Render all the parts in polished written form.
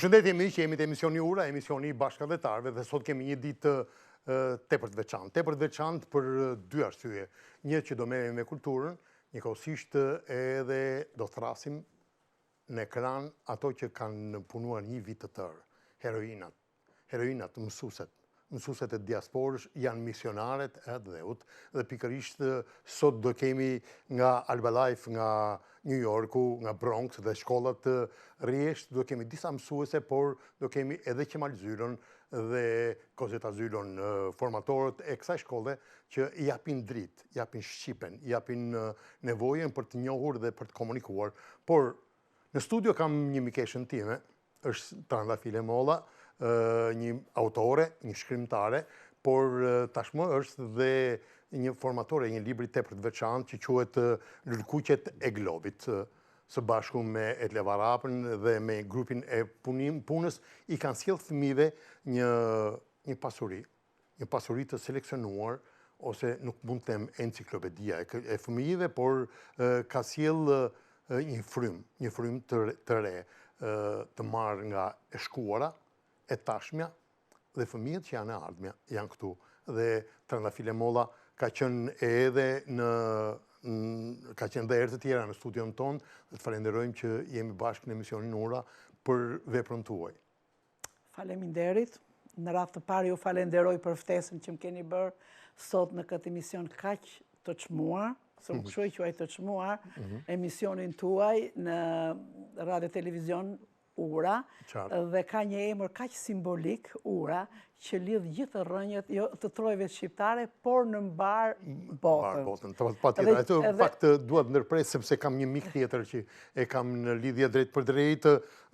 Përshëndetje miq, jemi te emisioni Ura, emisioni i bashkëdhetarëve dhe sot kemi një ditë tepër të veçantë. Tepër të veçantë për dy arsye. Një që do merremi me kulturën, njëkohësisht edhe do thrasim në ekran ato që kanë punuar një vit të tërë. Heroinat, mësueset e diasporës janë misionaret e dheut dhe pikërisht sot do kemi nga Albalife, nga New Yorku, nga Bronx dhe shkollat rjesht, do kemi disa mësuese, por do kemi edhe Qemal Zylon dhe Kozeta Zylon, formatorët e kësaj shkolle që i japin dritë, i japin shqipen, i japin nevojën për të njohur dhe për të komunikuar. Por në studio kam një mikeshën time, është Trandafile Molla, një autore, një shkrimtare, por tashmë është dhe një formatore, një libri tepër të veçantë që quhet Lulkuqet e Globit. Së bashku me Etleva Rapën dhe me grupin e punës i kanë sjell fëmijëve një pasuri të seleksionuar, ose nuk mund të them enciklopedia e fëmijëve, por ka sjell një frym të re, të marrë nga e shkuara, e tashmja dhe fëmijët që janë e ardhmja janë këtu. Dhe Trandafile Molla ka qenë edhe ka qenë dhe herë të tjera në studion tonë dhe të falenderojmë që jemi bashkë në emisionin Ura për veprën tuaj. Faleminderit. Në radhë të parë ju falenderoj për ftesën që më keni bërë sot në këtë emision kaq të çmuar, se më kështu e quaj të çmuar, emisionin tuaj në radio televizion Ura, dhe ka një emër kaq simbolik, Ura, që lidh gjithë rrënjët, jo të trojve shqiptare, por në mbar botën. Në fakt duhet ndërpres, sepse kam një mik tjetër që e kam në lidhje drejt për drejt,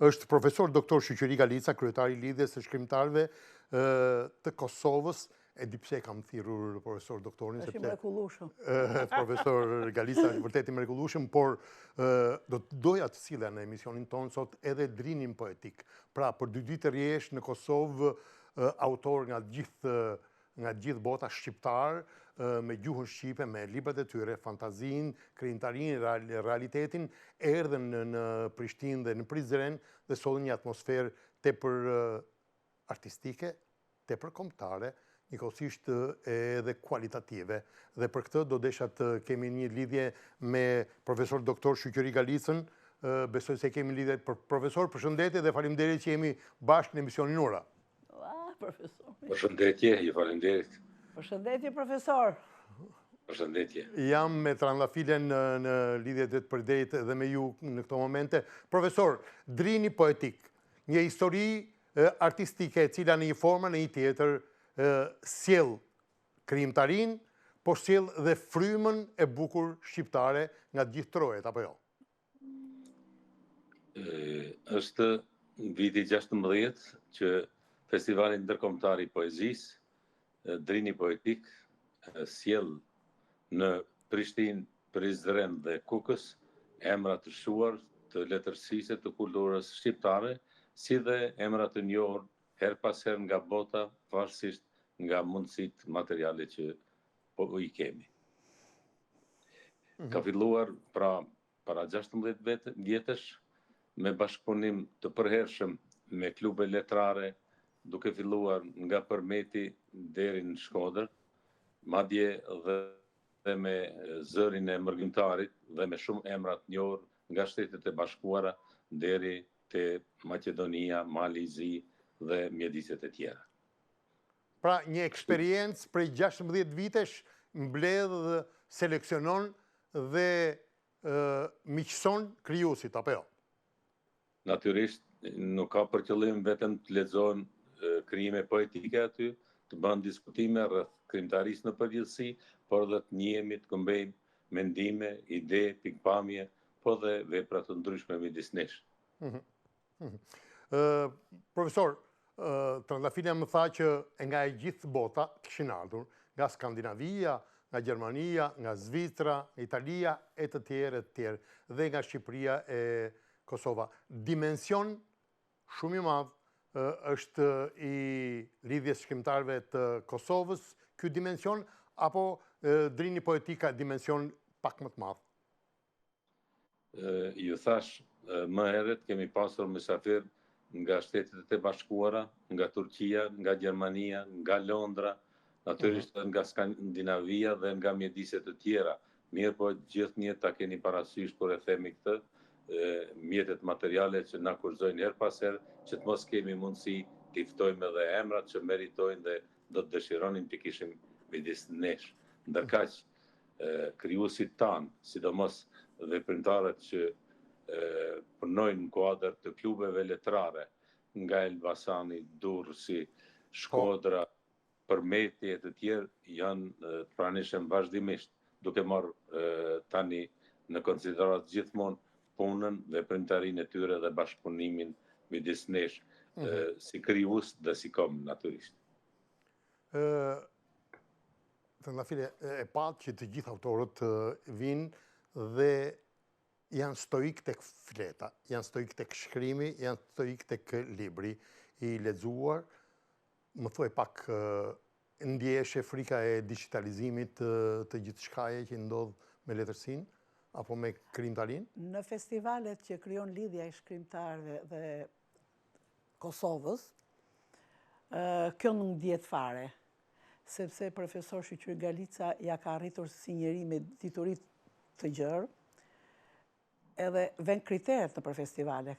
është profesor doktor Shoqëri Galica, kryetari i lidhjes së shkrimtarëve të Kosovës. E di pse e kam thirrur profesor doktorin, sepse është i mrekullueshëm. Profesor Galica është vërtet i mrekullueshëm, por doja të sillja në emisionin tonë sot edhe drinin poetik. Pra, për 2 ditë rresht në Kosovë, autor nga gjithë bota shqiptar, me gjuhën shqipe, me librat e tyre, fantazinë, krijimtarinë, realitetin, erdhën në Prishtinë dhe në Prizren dhe sollën një atmosferë tepër artistike, tepër kombëtare, njëkohësisht edhe kualitative. Dhe për këtë do desha të kemi një lidhje me profesor doktor Shoqëri Galicën. Besoj se kemi lidhje për profesor. Përshëndetje dhe faleminderit që jemi bashkë në emisionin Ura. Profesor. Përshëndetje, ju faleminderit. Përshëndetje, profesor. Përshëndetje. Jam me Trandafilen në lidhje të përdejt dhe me ju në këto momente. Profesor, drini poetik, një histori artistike e cila në një formë në një tjetër sjell krijimtarinë, por sjell dhe frymën e bukur shqiptare nga gjithë trojet, apo jo? Është viti 16 që Festivali Ndërkombëtar i Poezisë, Drini Poetik, sjell në Prishtinë, Prizren dhe Kukës emra të shuar të letërsisë të kulturës shqiptare, si dhe emra të njohur her pas her nga bota, varësisht nga mundësitë materiale që po i kemi. Ka filluar para 16 vjetësh me bashkëpunim të përhershëm me klube letrare, duke filluar nga Përmeti deri në Shkodër, madje dhe me zërin e Mërgjimtarit dhe me shumë emra të njohur nga Shtetet e Bashkuara deri te Maqedonia, Malizi dhe mjediset e tjera. Pra, një eksperiencë prej 16 vitesh mbledh, seleksionon dhe miqëson krijuesit, apo jo? Natyrisht, nuk ka për qëllim vetëm të lexohen krijime poetike aty, të bën diskutime rreth krijimtarisë në përgjithësi, por dhe të njihemi, të këmbejmë mendime, ide, pikpamje, po dhe vepra të ndryshme midis nesh. Profesor, Trandafila më tha që nga e gjithë bota kishin ardhur, nga Skandinavia, nga Gjermania, nga Zvicra, Italia, e të tjerë, dhe nga Shqipëria e Kosova. Dimension shumë i madh është i lidhjes shkrimtarëve të Kosovës, ky dimension, apo Drini Poetika dimension pak më të madh? Ju thash, më herët kemi pasur mysafir nga Shtetet e Bashkuara, nga Turqia, nga Gjermania, nga Londra, natyrisht nga Skandinavia dhe nga mjediset të tjera. Mirë po gjithnjë ta keni parasysh kur e themi këtë, mjetet materiale që na kurrëzojnë her pas herë, që të mos kemi mundësi t'i ftojmë edhe emrat që meritojnë dhe do të dëshironin t'i kishim midis nesh. Ndërkaq, krijuesit tanë, sidomos veprimtarët që punojnë në kuadër të klubeve letrare, nga Elbasani, Durrësi, Shkodra, Përmeti e të tjerë, janë të pranishëm vazhdimisht, duke marrë tani në konsiderat gjithmonë punën, veprimtarinë e tyre dhe bashkëpunimin midis nesh, si krijues dhe si kom natyrisht. Trëndafile, e patë që të gjithë autorët vinë dhe janë stoik tek fleta, janë stoik tek shkrimi, janë stoik tek libri i lexuar. Më thuaj pak, ndjeshe frika e digitalizimit të gjithë shkaje që ndodh me letërsinë, apo me krijimtarinë? Në festivalet që krijon lidhja e shkrimtarëve dhe Kosovës, kjo nuk ndjet fare, sepse profesor Shqyqyr Galica ja ka arritur si njeri me diturit të gjerë, edhe vend kriteret në për festivale.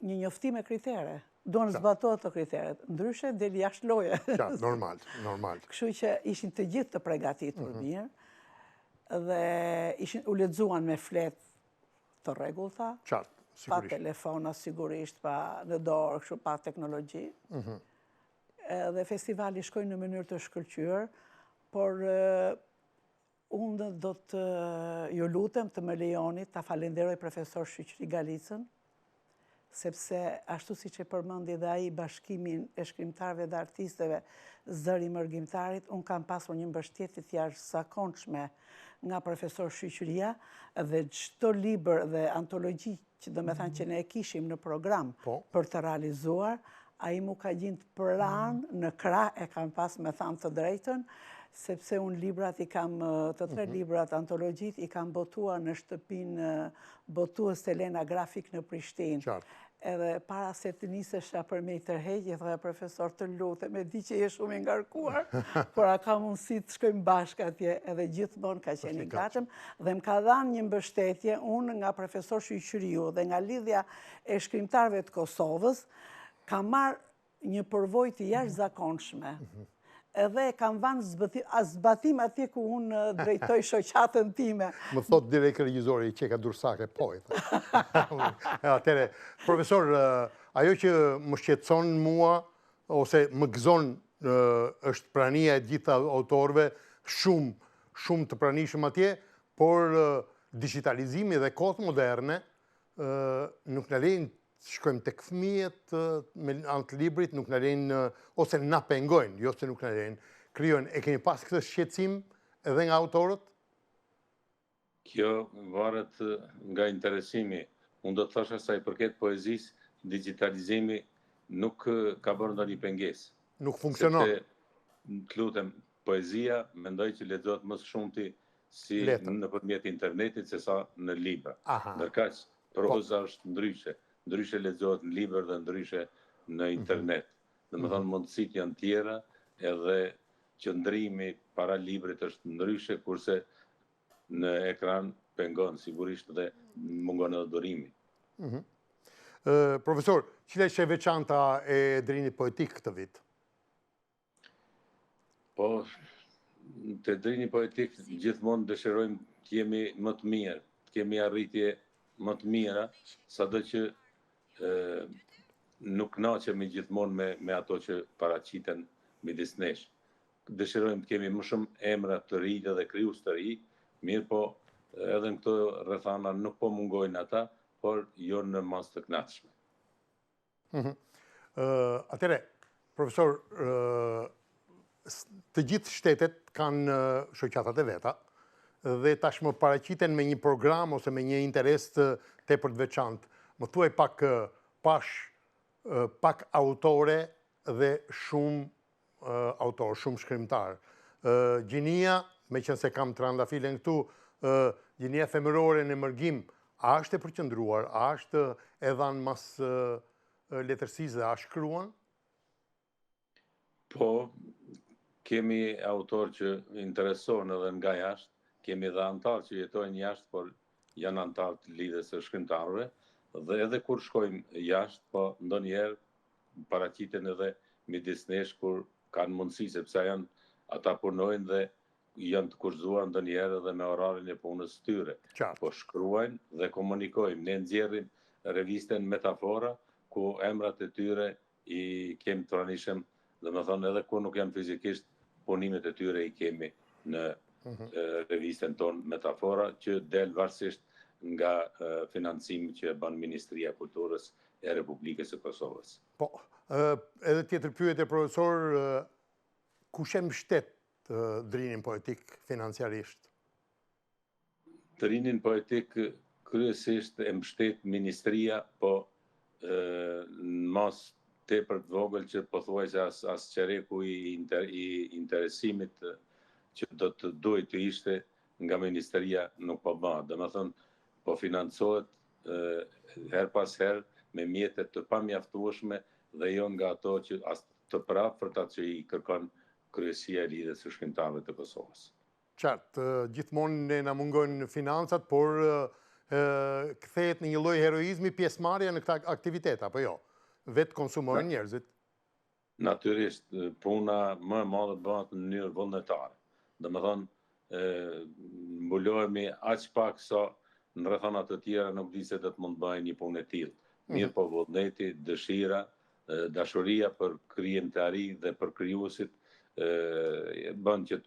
Një njoftim e kritere. Duan zbatohet të kriteret. Ndryshe, deli jashtë loje. Normal. Kështu që ishin të gjithë të përgatitur mirë, dhe u lexuan me flet të rregullta, pa telefona sigurisht, pa në dorë, kështu pa teknologji. Dhe festivali shkoi në mënyrë të shkëlqyer, por unë do të ju lutem të më lejoni ta falenderoj profesor Shqyqyr Galicën, sepse ashtu si që përmendi dhe ai bashkimin e shkrimtarëve dhe artisteve Zëri Mërgjimtarit, unë kam pasur një mbështetje të jashtëzakonshme nga profesor Shqyqyria dhe çdo libër dhe antologji që do me thënë që ne e kishim në program për të realizuar, ai mu ka gjindë pranë në krah, e kam pas me thamë të drejtën, sepse unë librat i kam, të 3 librat antologjit, i kam botuar në shtëpinë botues Elena Grafik në Prishtinë. Edhe para se të nisesha për me i tërheqje, thoya profesor të lutem, e di që je shumë i ngarkuar, por a ka mundësi të shkojmë bashkë atje, edhe gjithmonë ka qenë i gatshëm, dhe më ka dhënë një mbështetje unë nga profesor Shqyqyriu dhe nga lidhja e shkrimtarëve të Kosovës, kam marrë një përvojë të jashtëzakonshme. Edhe kam vanë zbatim atje ku unë drejtoj shoqatën time. Më thot direkt regjizori që ka Dursake, po e thë. Atere, profesor, ajo që më shqetëson mua, ose më gëzon është prania e gjitha autorëve, shumë të pranishëm atje, por digitalizimi dhe kohët moderne nuk në lejnë shkojmë tek fëmijët me anë të librit, nuk në lejnë, ose na pengojnë, jo se nuk në lejnë, krijojnë. E keni pas këtë shqetësim edhe nga autorët? Kjo varet nga interesimi. Unë do të thasha sa i përket poezisë, digitalizimi nuk ka bërë ndonjë pengesë. Nuk funksionon. Sepse, të lutem, poezia mendoj që lexohet më shumti si nëpërmjet internetit se sa në libra. Ndërkaq, proza është ndryshe lexohet në libër dhe ndryshe në internet. Domethënë mundësitë janë tjera, edhe qëndrimi para librit është ndryshe, kurse në ekran pengon sigurisht dhe mungon edhe durimi. Profesor, cila është e veçanta e Drinit Poetik këtë vit? Po, te Drini Poetik gjithmonë dëshirojmë të jemi më të mirë, të kemi arritje më të mira, sado që nuk naqemi gjithmonë me ato që paraqiten midis nesh. Dëshirojmë të kemi më shumë emra të ri dhe krijues të ri, mirë po edhe në këto rrethana nuk po mungojnë ata, por jo në masë të kënaqshme. Atëre, profesor, të gjithë shtetet kanë shoqatat e veta dhe tashmë paraqiten me një program ose me një interes tepër të veçantë. Më thuaj pak autore dhe shumë autor, shumë shkrimtar. Gjinia, me qenë se kam trandafilen këtu, gjinia femërore në mërgjim, a është e përqendruar, a është e dhanë mas letërsisë dhe a shkruan? Po, kemi autor që intereson edhe nga jashtë, kemi dhe antarë që jetojnë jashtë, por janë antarë të lidhjes së shkrimtarëve, dhe edhe kur shkojmë jashtë, po ndonjëherë paraqiten edhe midis nesh kur kanë mundësi, sepse ata punojnë dhe janë të kurzuar ndonjëherë edhe me orarin e punës së tyre. Po shkruajnë dhe komunikojmë. Ne nxjerrim revistën Metafora, ku emrat e tyre i kemi të pranishëm, dhe me thonë edhe kur nuk janë fizikisht, punimet e tyre i kemi në revistën tonë Metafora, që del varësisht nga financimi që bën Ministria e Kulturës e Republikës së Kosovës. Po, edhe tjetër pyetje, profesor, kush e mbështet drinin poetik financiarisht? Drinin poetik kryesisht e mbështet Ministria, po në mas tepër të vogël që pothuajse as çereku i interesimit që do të duhet të ishte nga Ministria nuk po bëhet. Domethënë, po financohet her pas her me mjete të pamjaftueshme dhe jo nga ato që as të prafërta që i kërkon Kryesia e Lidhjes së Shkrimtarëve të Kosovës. Qartë, gjithmonë ne na mungojnë financat, por kthehet në një lloj heroizmi pjesëmarrja në këtë aktivitet, apo jo? Vetë konsumojnë njerëzit. Natyrisht, puna më e madhe bëhet në mënyrë vullnetare. Domethënë, mbulohemi aq pak sa në rrethana të tjera nuk di se do të mund bëjnë një punë e tillë. Mirë po vullneti, dëshira, dashuria për krijimtari dhe për krijuesit bën që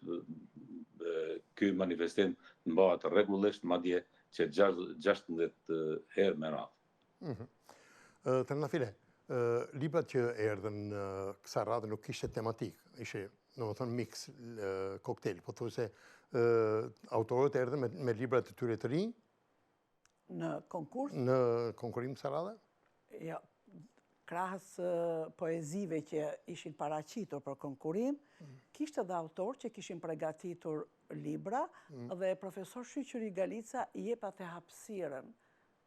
ky manifestim bëhet rregullisht, madje që 16 herë me radhë. Trëndafile, librat që erdhën kësa radhë nuk ishte tematik, ishe, në më thonë, mix, koktejl, po thuaj se autorët erdhën me librat të tyre të rinj? Në konkurs? Në konkurim kësa radhë? Ja, krahas poezive që ishin paraqitur për konkurim, kishte dhe autor që kishin përgatitur libra dhe profesor Shqyqyri Galica i jep atë hapësirën.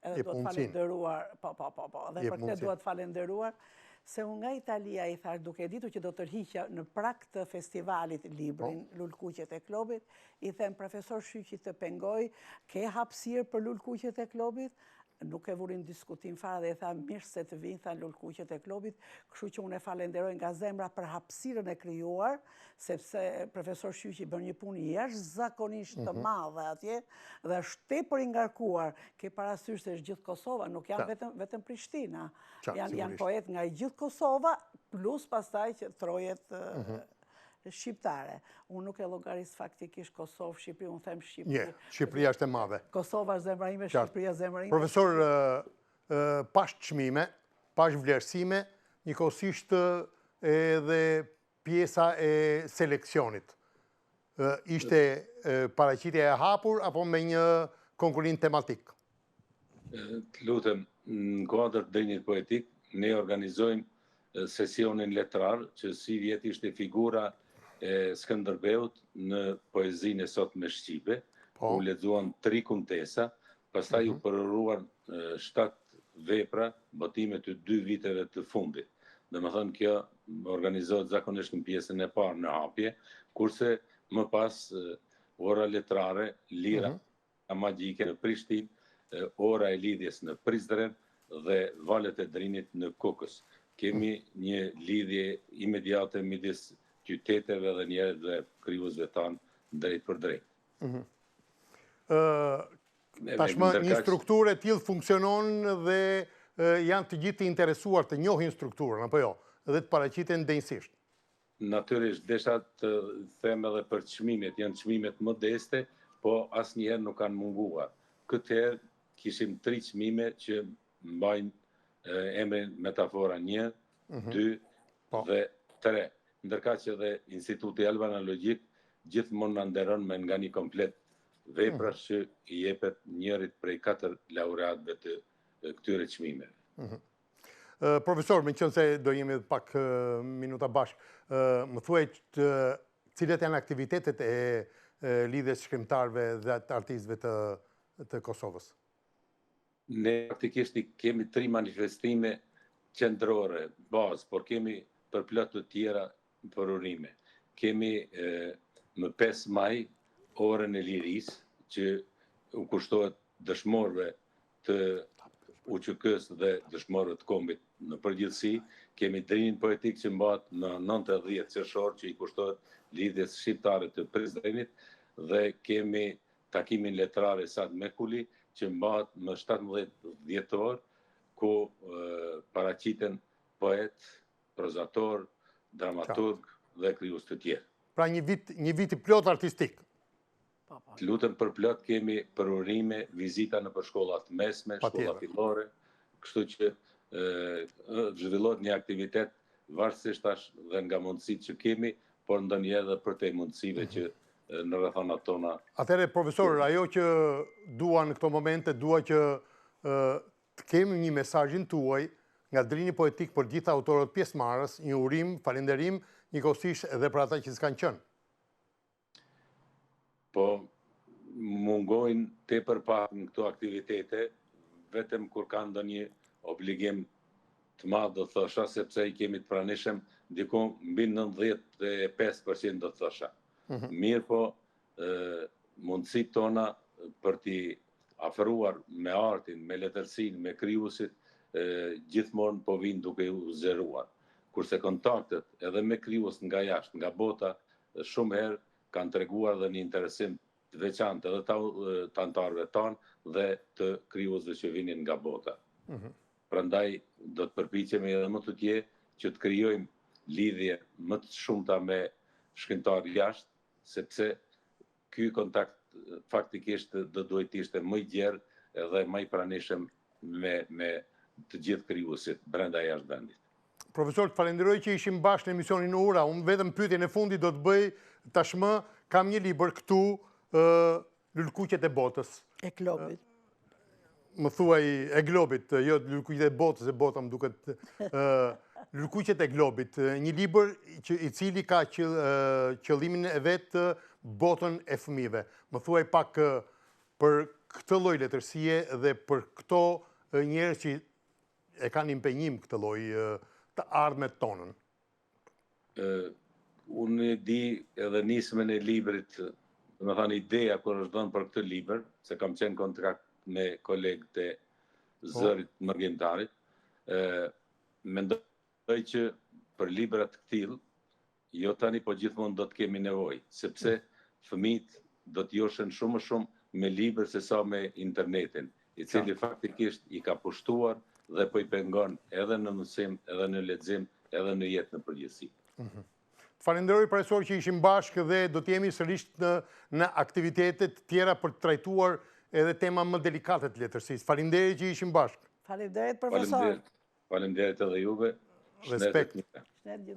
Edhe do të falenderuar, dhe për këtë do të falenderuar, se unë nga Italia i thash duke ditur që do të rhiqja në prag të festivalit librin Lulkuqet e Klobit, i them profesor Shqyqi të pengoj, ke hapësirë për Lulkuqet e Klobit? Nuk e vurin diskutim fare dhe e tha mirë se të vinë, tha Lulkuqet e Klobit, kështu që unë e falenderoj nga zemra për hapësirën e krijuar, sepse profesor Shqyqi bën një punë jashtëzakonisht të madhe atje dhe është tepër i ngarkuar. Ke parasysh se është gjithë Kosova, nuk janë vetëm Prishtina. Janë poet nga gjithë Kosova, plus pastaj që trojet shqiptare. Unë nuk e llogaris faktikisht Kosovë, Shqipëri, unë them Shqipëri. Shqipëria është e madhe. Kosova është zemra ime, Shqipëria zemra ime. Profesor, pash çmime, pash vlerësime, njëkohësisht edhe pjesa e seleksionit. Ishte paraqitja e hapur apo me një konkurim tematik? Të lutem, në kuadër të drinit poetik, ne organizojmë sesionin letrar, që si vjet ishte figura e Skënderbeut në poezinë e sot me Shqipe, u lexuan 3 kumtesa, pastaj u përëruan 7 vepra, botimet të 2 viteve të fundit. Domethënë kjo organizohet zakonisht në pjesën e parë në hapje, kurse më pas ora letrare, lira magjike në Prishtinë, ora e lidhjes në Prizren dhe valet e drinit në Kokës. Kemi një lidhje imediate midis qyteteve dhe njerëzve dhe krijuesve tanë drejt për drejt. Tashmë një strukturë e tillë funksionon dhe janë të gjithë të interesuar të njohin strukturën, apo jo, dhe të paraqiten denjësisht. Natyrisht, desha të them edhe për çmimet, janë çmimet modeste, po asnjëherë nuk kanë munguar. Këtë herë kishim 3 çmime që mbajnë emrin Metafora 1, 2 dhe 3. Ndërka që dhe Instituti Albana Logjik gjithmonë na nderon me nga një komplet vepra që i jepet njërit prej 4 laureatëve të këtyre çmimeve. Profesor, me qenë se do jemi pak minuta bashkë, më thuaj cilat janë aktivitetet e lidhjes shkrimtarëve dhe të artistëve të Kosovës? Ne praktikisht kemi 3 manifestime qendrore, bazë, por kemi për plot të tjera për urime. Kemi më 5 maj orën e lirisë që u kushtohet dëshmorëve të UÇK-s dhe dëshmorëve të kombit në përgjithësi. Kemi drinin poetik që mbahet në 9-10 qershor që i kushtohet lidhjes shqiptare të Prizrenit dhe kemi takimin letrar e Sad Mekuli që mbahet më 17 dhjetor ku paraqiten poet, prozator, dramaturg dhe krijues të tjerë. Pra një vit i plot artistik. Lutem për plot kemi për urime, vizita në për shkollat mesme, shkolla fillore, kështu që zhvillohet një aktivitet varësisht tash dhe nga mundësitë që kemi, por ndonjëherë edhe për te mundësive që në rrethonat tona. Atëherë, profesor, ajo që dua në këto momente, dua që të kemi një mesazhin tuaj nga Drini Poetik për gjithë autorët pjesëmarrës, një urim, falënderim, njëkohësisht edhe për ata që s'kanë qenë. Po, mungojnë tepër pak në këto aktivitete, vetëm kur ka ndonjë obligim të madh do thosha, sepse i kemi të pranishëm diku mbi 95% do thosha. Mirë po, mundësitë tona për t'i afëruar me artin, me letërsinë, me krijuesit, gjithmonë po vinë duke u zëruar. Kurse kontaktet edhe me krijues nga jashtë, nga bota, shumë herë kanë treguar dhe një interesim të veçantë edhe të anëtarëve tanë dhe të krijuesve që vinin nga bota. Prandaj do të përpiqemi edhe më të tje që të krijojmë lidhje më të shumta me shkrimtarë jashtë, sepse ky kontakt faktikisht do duhet të ishte më i gjerë edhe më i pranishëm me të gjithë krijuesit brenda jashtë vendit. Profesor, të falenderoj që ishim bashkë në emisionin Ura. Unë vetëm pyetjen e fundit do të bëj tashmë, kam një libër këtu, Lulkuqet e botës. E Globit. Më thuaj e Globit, jo Lulkuqet e botës, e bota më duket Lulkuqet e Globit, një libër i cili ka qëllimin e vet botën e fëmijëve. Më thuaj pak për këtë lloj letërsie dhe për këto njerëz që e kanë impenjim këtë lloj të ardhmet tonën. Unë di edhe nismën e librit, me thënë ideja kur është dhënë për këtë libër, se kam qenë kontrakt me kolegët e zërit mërgjimtarit, mendoj që për librat të tillë, jo tani po gjithmonë do të kemi nevojë, sepse fëmijët do të joshen shumë më shumë me libër se sa me internetin, i cili faktikisht i ka pushtuar dhe po i pengon edhe në mësim, edhe në lexim, edhe në jetë në përgjithësi. Falenderoj profesor që ishim bashkë dhe do të jemi sërish në aktivitetet tjera për të trajtuar edhe tema më delikate të letërsisë. Faleminderit që ishim bashkë. Faleminderit profesor. Faleminderit edhe juve. Respekt.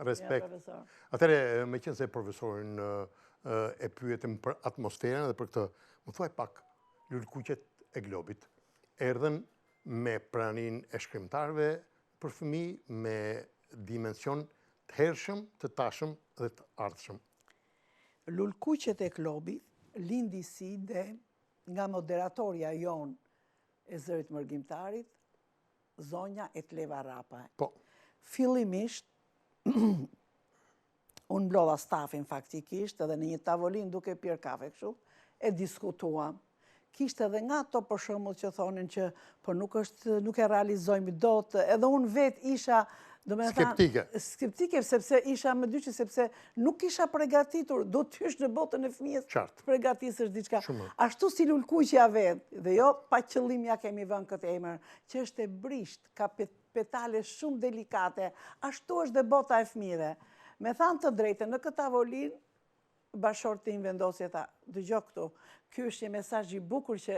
Respekt. Atëre, me qenë se profesorin e pyetëm për atmosferën dhe për këtë, më thuaj pak, Lulkuqet e Globit erdhen me pranin e shkrimtarëve për fëmijë me dimension të hershëm, të tashëm dhe të ardhshëm. Lulkuqet e Globit lindi si ide nga moderatorja jon e zërit mërgjimtarit, zonja Etleva Rapa. Po. Fillimisht, unë mblodha stafin faktikisht edhe në një tavolin duke pirë kafe kështu, e diskutuam. Kishte edhe nga ato për shembull që thonin që po nuk e realizojmë dot, edhe unë vet isha skeptike, sepse isha më dyqi, sepse nuk isha përgatitur, do të hysh në botën e fëmijës të përgatisësh diçka. Ashtu si Lulkuqja vet, dhe jo pa qëllim ja kemi vënë këtë emër, që është e brisht, ka petale shumë delikate, ashtu është dhe bota e fëmijëve. Me thanë të drejtë, në këtë tavolin, bashkëshortë tim vendosi tha, dëgjoj këtu, ky është një mesazh i bukur që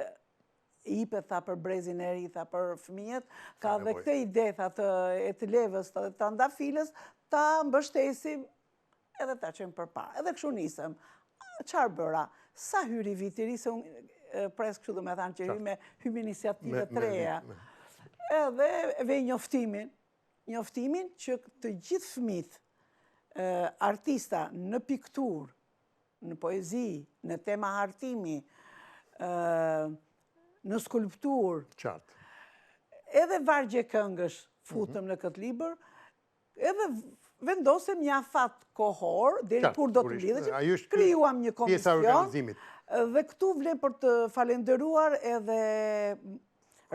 i jepet tha për brezin e ri, tha për fëmijët, ka dhe këtë ide tha të Etlevës, të Trandafilës, ta mbështesim edhe ta qenë përpara. Edhe kështu nisëm. Çfarë bëra? Sa hyri viti i ri, se unë pres kështu do me thanë që hymë iniciative të reja. Edhe vej njoftimin që të gjithë fëmijët, artista në pikturë, në poezi, në tema hartimi, në skulptur, edhe vargje këngësh, futëm në këtë libër, edhe vendosem një afat kohor, deri kur do të lidhej, krijuam një komision, dhe këtu vlen për të falenderuar edhe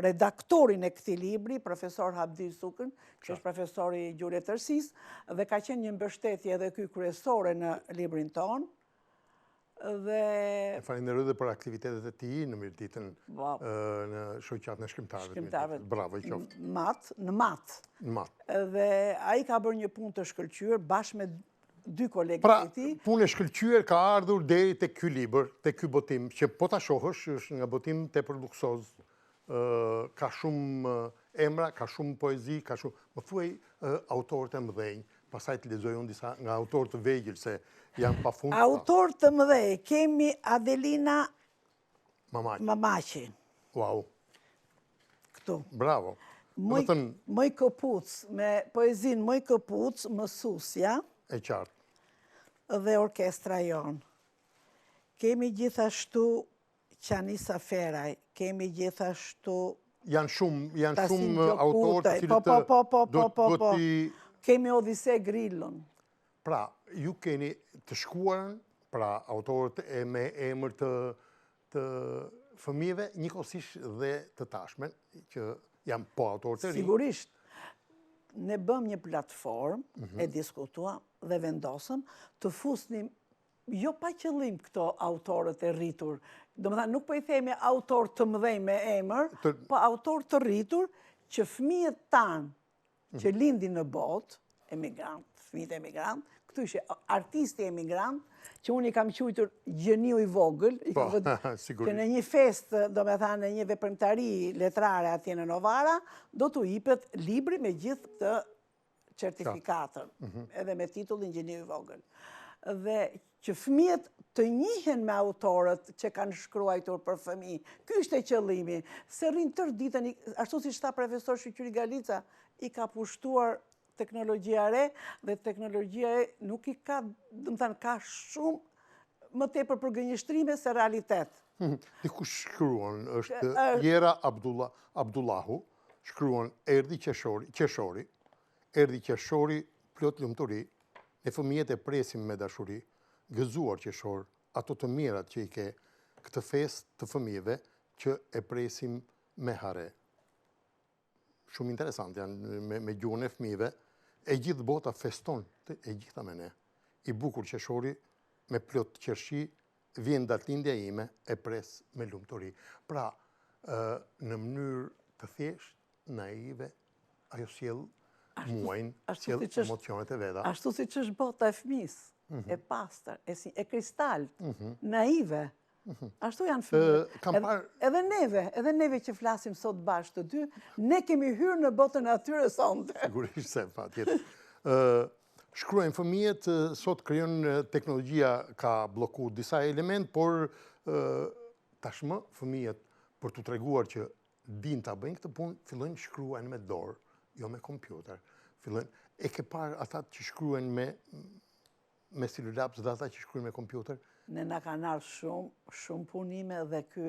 redaktorin e këtij libri, profesor Habdi Sukën, që është profesori i gjuhës letërsisë, dhe ka qenë një mbështetje edhe ky kryesore në librin ton. Dhe falenderoj edhe për aktivitetet e tij në Mirditën, në shoqatën e shkrimtarëve. Bravo i qoftë. Në Mat. Dhe ai ka bërë një punë të shkëlqyer bashkë me dy kolegët e tij. Pra, punë e shkëlqyer ka ardhur deri tek ky libër, tek ky botim, që po ta shohësh është nga botim tepër luksoz. Ka shumë emra, ka shumë poezi, ka shumë. Më thuaj autorët e mëdhenj, pastaj të lexoj unë disa nga autorët të vegjël se janë pafund. Autorë të mëdhenj, kemi Adelina Mamaçi. Wow. Këtu. Bravo. Moj Këpuc, me poezinë Moj Këpuc, Mësusja. E qartë. Dhe orkestra jonë. Kemi gjithashtu Qanisa Feraj, kemi gjithashtu... Janë shumë autorë të cilët do t'i... Kemi Odise Grillon. Pra, ju keni të shkuarën, pra, autorët me emër të fëmijëve, njëkohësisht dhe të tashmen, që janë po autorët e rinj. Sigurisht. Ne bëm një platformë, e diskutuam dhe vendosëm të fusnim jo pa qëllim këto autorët e rritur. Domethënë nuk po i themi autor të mëdhenj me emër, po autor të rritur që fëmijët tanë që lindin në botë, fëmijët emigrant, këtu ishe artisti emigrant, që unë i kam quajtur gjeniu i vogël, që në një fest, domethënë në një veprimtari letrare atje në Novara, do t'u jepet libri me gjithë këtë certifikatën, edhe me titullin gjeniu i vogël. Dhe që fëmijët të njihen me autorët që kanë shkruajtur për fëmijë. Ky ishte qëllimi, se rrinë tërë ditën, ashtu si tha profesor Shqyqyri Galica, i ka pushtuar teknologjia re, dhe teknologjia e nuk i ka, dëmëthanë, ka shumë më tepër për gënjeshtrime se realitet. Dikush shkruan, është Jera Abdullahu, shkruan erdhi qeshori, plot lumturi, ne fëmijët e presim me dashuri, gëzuar qeshor, ato të mirat që i ke, këtë fest të fëmijëve që e presim me hare. Shumë interesant janë me gjuhën e fëmijëve, e gjithë bota feston, e gjitha me ne. I bukur qeshori, me plot qershi, vjen datëlindja ime, e pres me lumturi. Pra, në mënyrë të thjesht, naive, ajo sjell muajnë, sjell emocionet e veta. Ashtu si që është bota e fëmisë, e pastër, e kristalt, naive. Ashtu janë fëmijët. Edhe neve që flasim sot bashkë të dy, ne kemi hyrë në botën e atyre sonte. Sigurisht se, patjetër. Shkruajnë fëmijët, sot krijon teknologjia ka bloku disa element, por tashmë fëmijët, për t'u treguar që din ta bëjnë këtë punë, fillojnë shkruajnë me dorë, jo me kompjuter. E ke parë ata që shkruajnë me silulaps dhe ata që shkruajnë me kompjuter? Ne na kanë ardhur shumë punime dhe ky,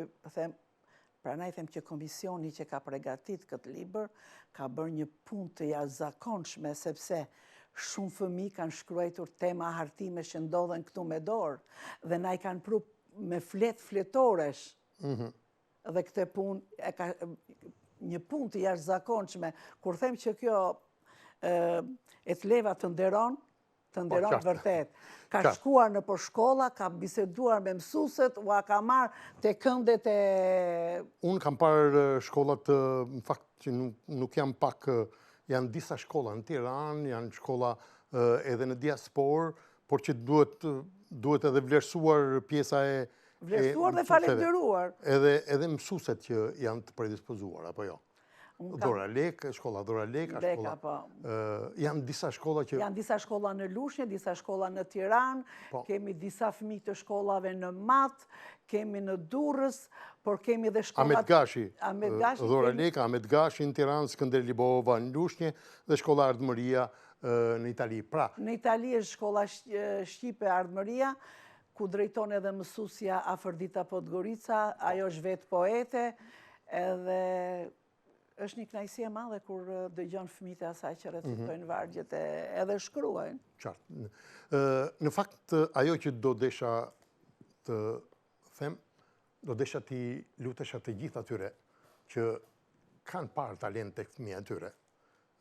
pranaj them që komisioni që ka përgatit këtë libër ka bërë një punë të jashtëzakonshme, sepse shumë fëmijë kanë shkruar tema hartime që ndodhen këtu me dorë dhe na i kanë pru me fletoresh. Dhe këtë punë një punë të jashtëzakonshme. Kur them që kjo e të leva të nderon vërtet. Ka shkuar në për shkolla, ka biseduar me mësuset, ua ka marrë të këndet e... Unë kam parë shkollat, në fakt që nuk jam pak, janë disa shkolla në Tiranë, janë shkolla edhe në diasporë, por që duhet edhe vlerësuar pjesa e... Vlerësuar dhe falenderuar. Edhe mësuset që janë të predispozuar, apo jo? Dora Lek, shkolla Dora Lek, janë disa shkolla që... Janë disa shkolla në Lushnjë, disa shkolla në Tiranë, kemi disa fëmijë të shkollave në Mat, kemi në Durrës, por kemi dhe shkollat... Ahmet Gashi, Dora Lek, Ahmet Gashi në Tiranë, Skënder Libova në Lushnjë, dhe shkolla Ardmëria në Itali. Në Itali është shkolla Shqipe Ardmëria, ku drejton edhe mësusja Afërdita Podgorica, ajo është vetë poete, edhe është një kënaqësi e madhe kur dëgjon fëmijët e asaj që recitojnë vargjet edhe shkruajnë. Qartë. Në fakt, ajo që do desha të them, do desha ti lutesha të gjithë atyre që kanë parë talent tek fëmija atyre,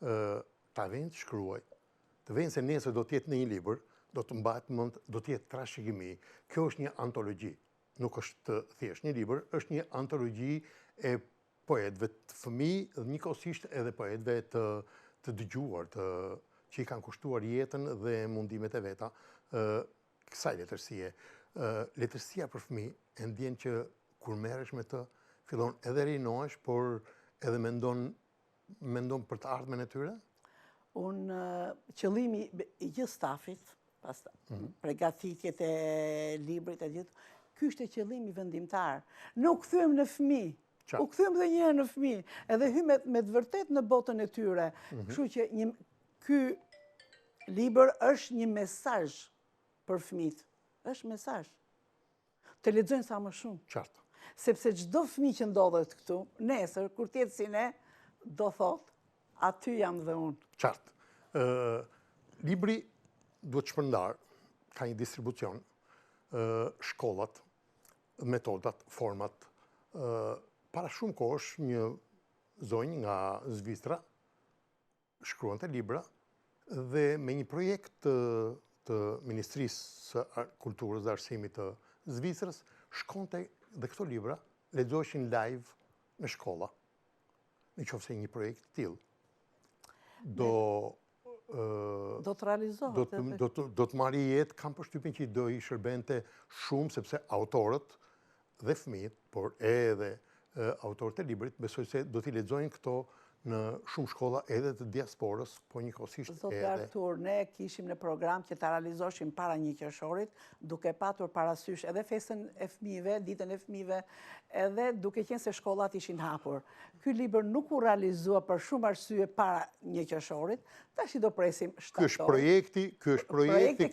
ta vënë të shkruaj, të vënë se nesër do t'jetë në një libër, do të mbahet mend, do t'jetë trashëgimi. Kjo është një antologji, nuk është thjesht një libër, është një antologji e poetëve të fëmijë dhe njëkohësisht edhe poetëve të dëgjuar, që i kanë kushtuar jetën dhe mundimet e veta kësaj letërsie. Letërsia për fëmijë e ndjen që kur merresh me të, fillon edhe rinohesh, por edhe mendon për të ardhmen e tyre? Qëllimi i gjithë stafit, pas përgatitjet e librit e gjithë, ky është qëllimi vendimtar. Ne u kthyem në fëmijë. U kthyem dhe njëherë në fëmijë, edhe hymë me të vërtet në botën e tyre. Kështu që ky libër është një mesazh për fëmijët. Është mesazh. Të lexojnë sa më shumë. Qartë. Sepse çdo fëmijë që ndodhet këtu, nesër, kur tjetë si ne, do thotë, aty jam dhe unë. Qartë. Libri duhet shpërndar, ka një distribucion, shkollat, metodat, format. Para shumë kohësh një zonjë nga Zvicra shkruante libra dhe me një projekt të Ministrisë së Kulturës dhe Arsimit të Zvicrës shkonte dhe këto libra lexoheshin live në shkolla. Në qoftë se një projekt të tillë do të realizohet. Do të marrë jetë, kam përshtypjen që do i shërbente shumë, sepse autorët dhe fëmijët, por edhe autorët e librit, besoj se do t'i lexojnë këto në shumë shkolla edhe të diasporës, po njëkohësisht Zotë Artur, ne kishim në program që ta realizoshim para 1 qershorit, duke patur parasysh edhe festën e fëmijëve, ditën e fëmijëve, edhe duke qenë se shkollat ishin hapur. Ky libër nuk u realizua për shumë arsye para 1 qershorit, tash do presim shtator. Ky është projekti,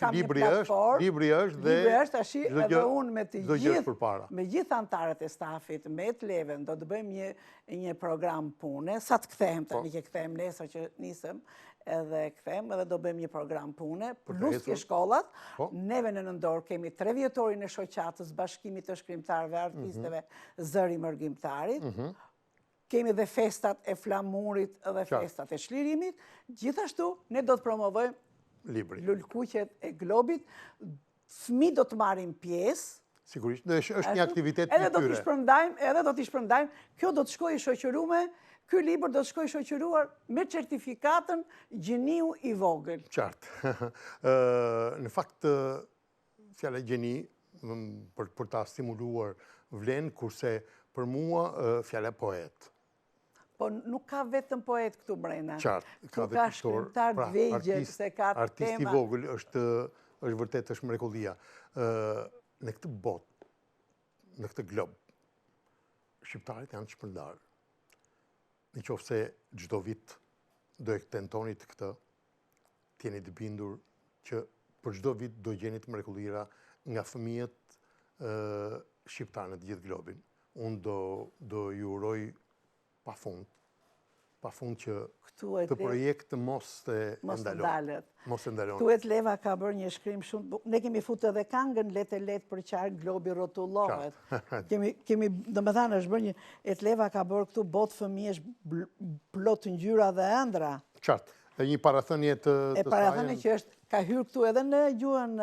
libri është dhe tash edhe unë me të gjithë anëtarët e stafit, me të leven, do të bëjmë një program pune, sa të kthehem tani që kthehem nesër që nisëm, edhe kthehem edhe do bëjmë një program pune, plus ke shkollat, neve në nëndor kemi 3 vjetorin e shoqatës, bashkimit të shkrimtarëve, artisteve, Zëri Mërgjimtarit, kemi dhe festat e flamurit dhe festat e çlirimit, gjithashtu ne do të promovojmë lulkuqet e globit, fëmijët do të marrin pjesë. Sigurisht, është një aktivitet për tyre. Edhe do t'i shpërndajmë, kjo do të shkojë shoqëruar, ky libër do të shkojë shoqëruar me certifikatën gjeniu i vogël. Qartë. Në fakt, fjala gjeni për ta stimuluar vlen, kurse për mua fjala poet. Po nuk ka vetëm poet këtu brenda. Qartë. Ka shkrimtar të vegjël, se ka tema. Artisti i vogël është vërtet është mrekullia. Në këtë botë, në këtë glob, shqiptarët janë të shpërndarë. Në qoftë se çdo vit do e tentonit këtë, t'jeni të bindur që për çdo vit do gjeni të mrekullira nga fëmijët shqiptarë në të gjithë globin. Unë do ju uroj pafund që këtë projekt mos të ndalon. Mos të ndalon. Tuet Leva ka bërë një shkrim shumë, ne kemi futur edhe këngën letë për qarë globi rrotullohet. Kemi, domethënë është bërë një, Leva ka bërë këtu botë fëmijësh plot ngjyra dhe ëndra. Qartë. Dhe një parathënie të sajën. E parathënie që ka hyrë këtu edhe në gjuhën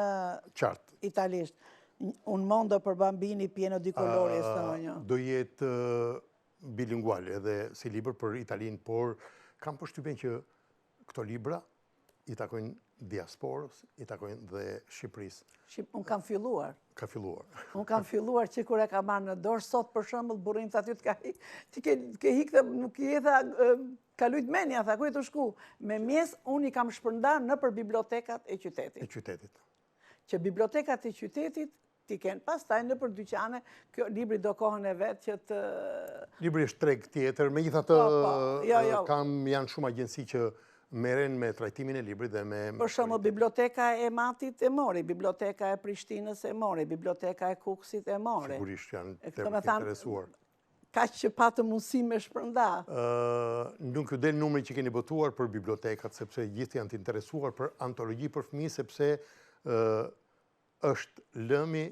italisht. Un mondo për bambini pieno di colori sogno. Do jetë bilingual edhe si libër për Italinë, por kam përshtypjen që këto libra i takojnë diasporës, i takojnë dhe Shqipërisë. Unë kam filluar. Ka filluar. Unë kam filluar që kur e ka marrë në dorë, sot për shembull burrim të aty të ke hikë, nuk i tha, ka lujt menja, tha, ku e të shku? Me mjes, unë i kam shpërndar në për bibliotekat e qytetit. E qytetit. Që bibliotekat e qytetit ti kenë pastaj në për dyqane, kjo libri do kohën e vetë që të... Libri është treg tjetër, me gjitha të janë shumë agjensi që meren me trajtimin e librit dhe me... Për shumë, biblioteka e Matit e mori, biblioteka e Prishtinës e mori, biblioteka e Kukësit e mori. Sigurisht janë të interesuar. Kaq që patë mundësi me shpërnda. Nuk ju del numri që keni botuar për bibliotekat, sepse gjithë janë të interesuar për antologji për fëmijë, sepse është lëmi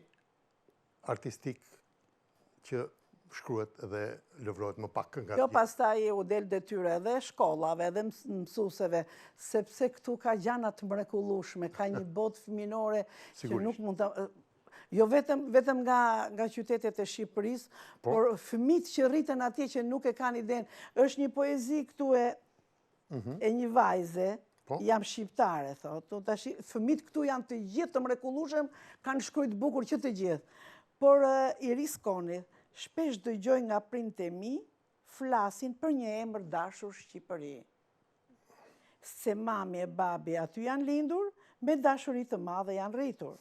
artistik që shkruhet dhe lëvrohet më pak nga Jo, pastaj u del detyre edhe shkollave, edhe mësuseve, sepse këtu ka gjana të mrekullueshme, ka një botë fëminore që nuk mund të... Jo vetëm nga qytetet e Shqipërisë, por fëmijët që rriten atje që nuk e kanë idenë. Është një poezi këtu e një vajze, jam shqiptare, thotë. Fëmijët këtu janë të gjithë të mrekullueshëm, kanë shkruajtur bukur që të gjithë. Por Iris Koni, shpesh dëgjoj nga prindët e mi, flasin për një emër dashur Shqipëri. Se mami e babi aty janë lindur, me dashuri të madhe janë rritur.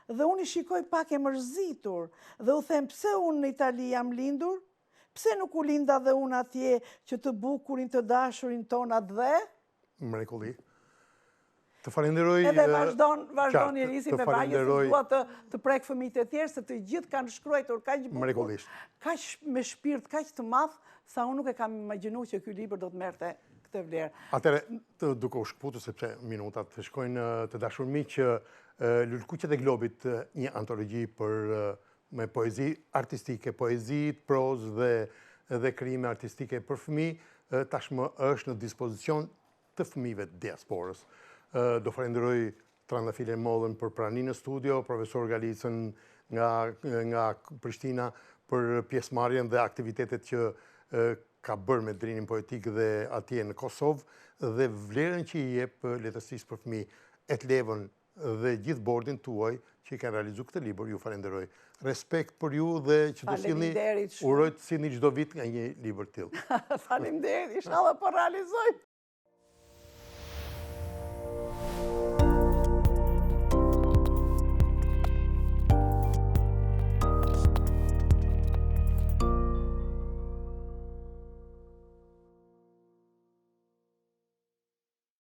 Dhe unë i shikoj pak e mërzitur, dhe u them pse unë në Itali jam lindur, pse nuk u linda dhe unë atje që të bukurin të dashurin tonat dhe? Mrekulli. Të falenderoj... Edhe vazhdon Irisi me vajës, dua të prek fëmijët e tjerë, se të gjithë kanë shkruar kaq bukur, kaq me shpirt, kaq të madh, sa unë nuk e kam imagjinuar që ky libër do të merrte këtë vlerë. Atëre, duke u shkputur, sepse minutat të shkojnë të dashur miq, që Lulkuqet e Globit, një antologji me poezi artistike, poezi, proz dhe krime artistike për fëmijë, tashmë është në dispozicion të fëmijëve të diasporës. Do falenderoj Trandafile Mollën për praninë në studio, profesor Galicën nga Prishtina për pjesëmarrjen dhe aktivitetet që ka bërë me Drinin Poetik dhe atje në Kosovë, dhe vlerën që i jep letërsisë për fëmijë, Etlevën dhe gjithë bordin tuaj që i kanë realizuar këtë libër. Ju falenderoj. Respekt për ju dhe që do sillni, uroj të sillni çdo vit nga një libër të tillë. Faleminderit, inshallah po realizoj.